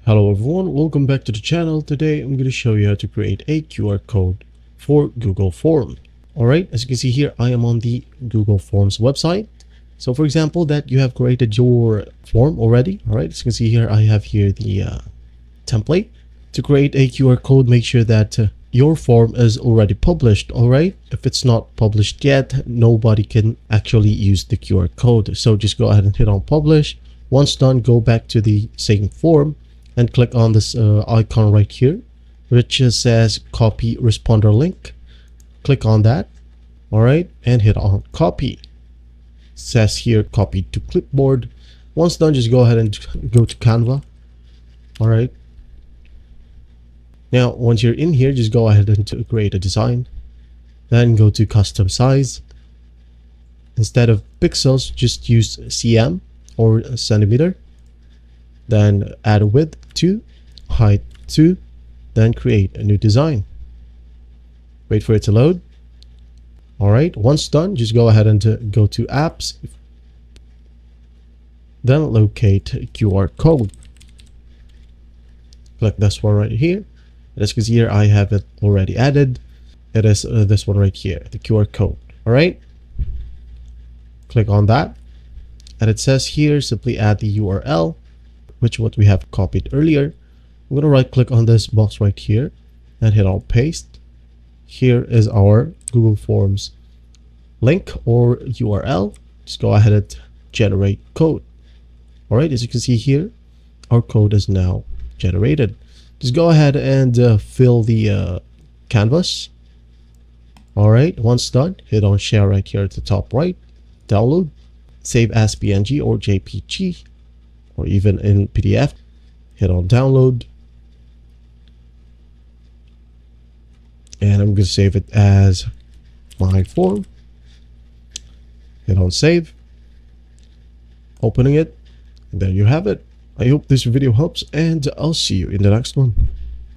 Hello everyone, welcome back to the channel. Today I'm going to show you how to create a QR code for Google Form. Alright, as you can see here, I am on the Google Forms website. So for example, that you have created your form already. Alright, as you can see here, I have here the template. To create a QR code, make sure that your form is already published. Alright, if it's not published yet, nobody can actually use the QR code. So just go ahead and hit on publish. Once done, go back to the same form and click on this icon right here, which says copy responder link. Click on that. All right, and hit on copy. It says here copy to clipboard. Once done, just go ahead and go to Canva. All right. Now, once you're in here, just go ahead and create a design. Then go to custom size. Instead of pixels, just use cm or centimeter. Then add width 2, height 2, then create a new design. Wait for it to load. Alright, once done, just go ahead and go to apps. Then locate QR code. Click this one right here. As you can see here, I have it already added. It is this one right here, the QR code. Alright, click on that. And it says here, simply add the URL, which what we have copied earlier. I'm going to right click on this box right here and hit on paste. Here is our Google Forms link or URL. Just go ahead and generate code. All right, as you can see here, our code is now generated. Just go ahead and fill the canvas. All right, once done, hit on share right here at the top right, download, save as PNG or JPG, or even in PDF. Hit on download. And I'm going to save it as my form. Hit on save. Opening it. And there you have it. I hope this video helps, and I'll see you in the next one.